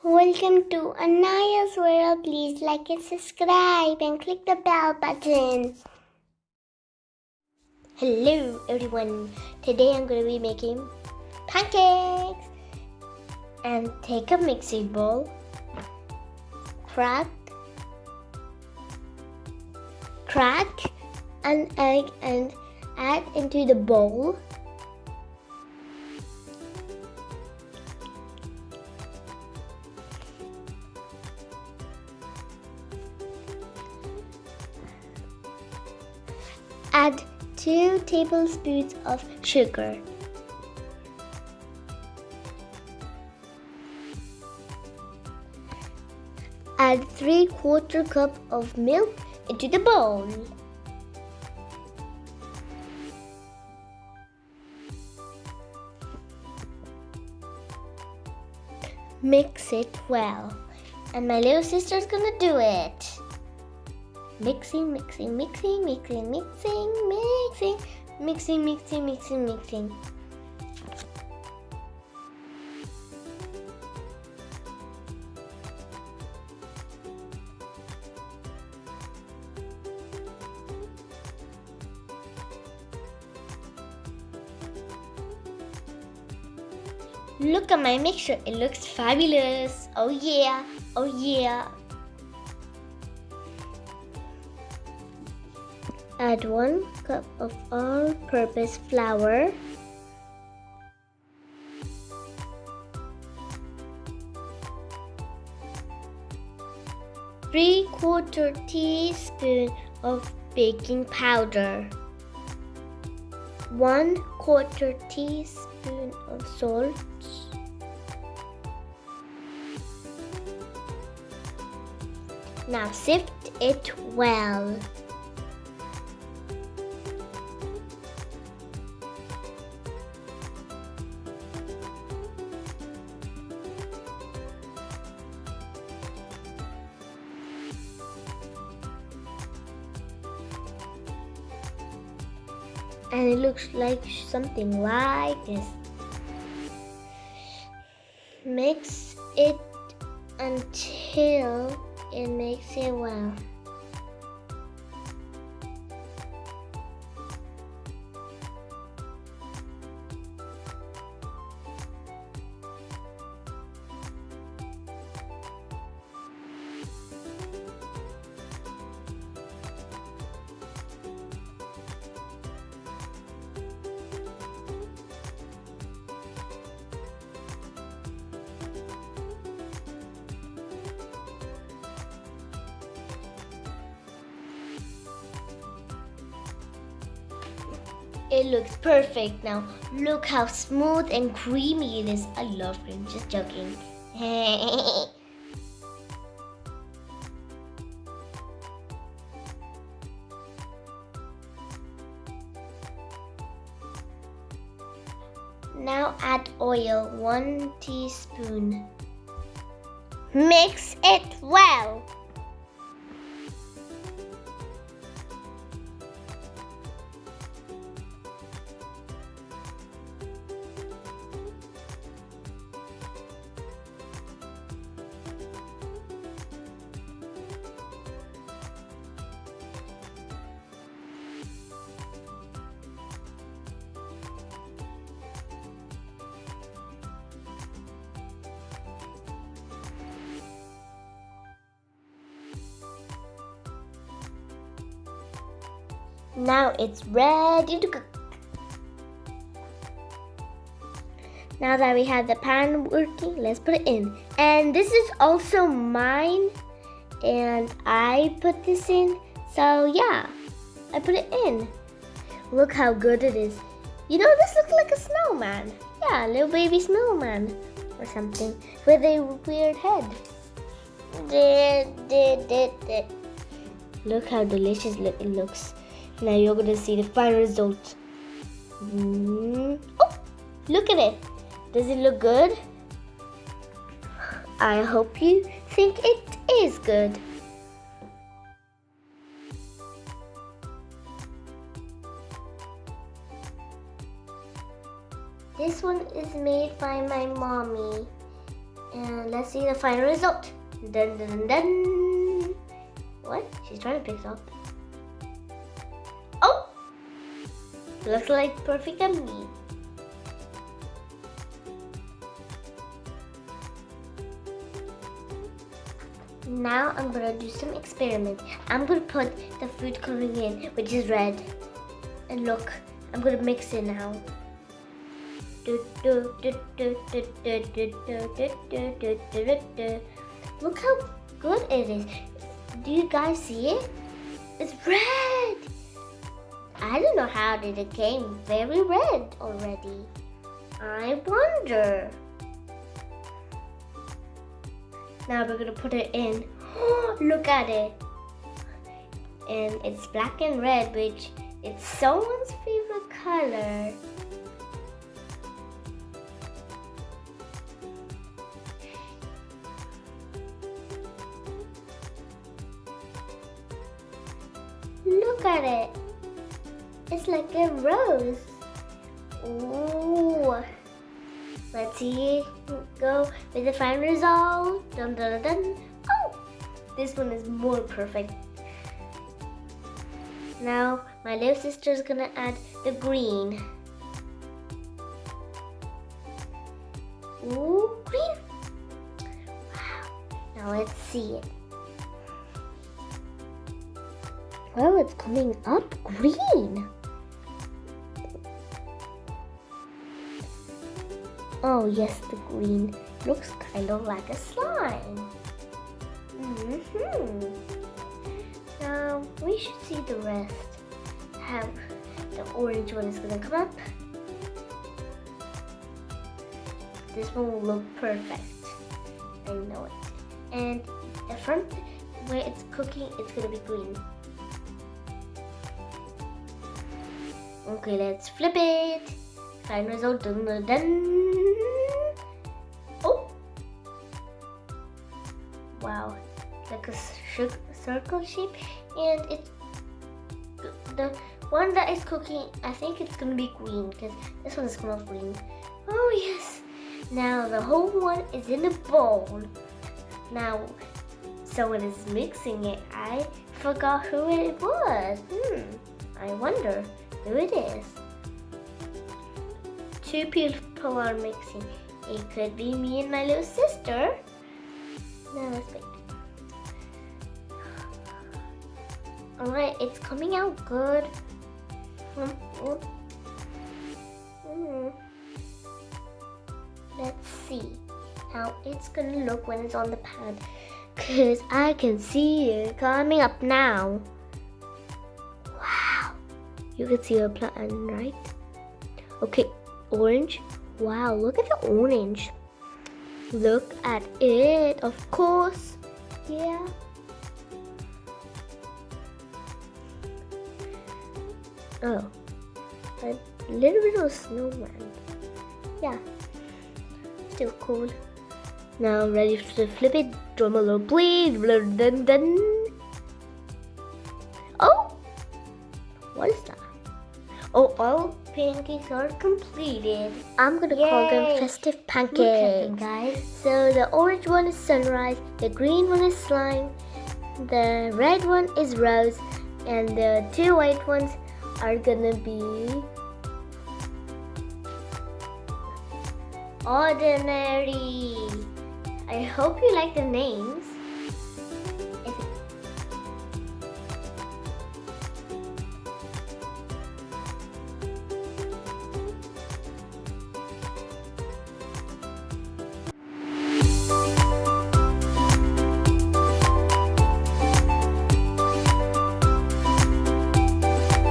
Welcome to ANAYA'S WORLD. Please like and subscribe and click the bell button. Hello everyone. Today I'm going to be making pancakes. And take a mixing bowl, crack an egg and add into the bowl. Add 2 tablespoons of sugar. Add 3/4 cup of milk into the bowl. Mix it well. And my little sister's gonna do it. Mixing, mixing, mixing, mixing, mixing, mixing, mixing, mixing, mixing, mixing. Look at my mixture, it looks fabulous. Oh yeah, oh yeah. Add 1 cup of all-purpose flour. Three-quarter teaspoon of baking powder. 1/4 teaspoon of salt. Now sift it well. And it looks like something like this. Mix it until it makes it well. It looks perfect now. Look how smooth and creamy it is. I love cream, just joking. Now add oil, 1 teaspoon. Mix it well. Now it's ready to cook. Now that we have the pan working, let's put it in. And this is also mine, and I put this in. So yeah, I put it in. Look how good it is. You know, this looks like a snowman. Yeah, a little baby snowman or something with a weird head. Look how delicious it looks. Now you're going to see the final result. Oh, look at it. Does it look good? I hope you think it is good. This one is made by my mommy. And let's see the final result. Dun dun dun dun. What? She's trying to pick it up. Oh! Looks like perfect on me. Now I'm gonna do some experiment. I'm gonna put the food coloring in, which is red. And look, I'm gonna mix it now. Look how good it is. Do you guys see it? It's red. I don't know how did it came very red already. I wonder. Now we're gonna put it in. Look at it. And it's black and red, which it's someone's favorite color. Look at it. It's like a rose. Ooh. Let's see. Go with the final result. Dun dun dun. Oh! This one is more perfect. Now my little sister is gonna add the green. Ooh, green. Wow. Now let's see it. Well, it's coming up green. Oh yes, the green looks kind of like a slime. Now we should see the rest. How the orange one is gonna come up. This one will look perfect. I know it. And the front where it's cooking, it's gonna be green. Okay, let's flip it. Final result. Dun, dun, dun. Oh! Wow, like a circle shape, and it's the one that is cooking. I think it's gonna be green because this one is coming off green. Oh yes! Now the whole one is in a bowl. Now someone is mixing it. I forgot who it was. I wonder who it is. Two people are mixing. It could be me and my little sister. Now let's wait. Alright, it's coming out good. Let's see how it's gonna look when it's on the pan. Cause I can see it coming up now. Wow. You can see a plan, right? Okay, orange. Wow, look at the orange. Look at it, of course. Yeah. Oh, a little bit of snowman. Yeah, still cool. Now ready to flip it. Drum a little please. Dun, dun. Oh, what is that? Oh, all pancakes are completed. I'm gonna call them festive pancakes. Look at them, guys. So the orange one is sunrise, the green one is slime, the red one is rose, and the two white ones are gonna be ordinary. I hope you like the names.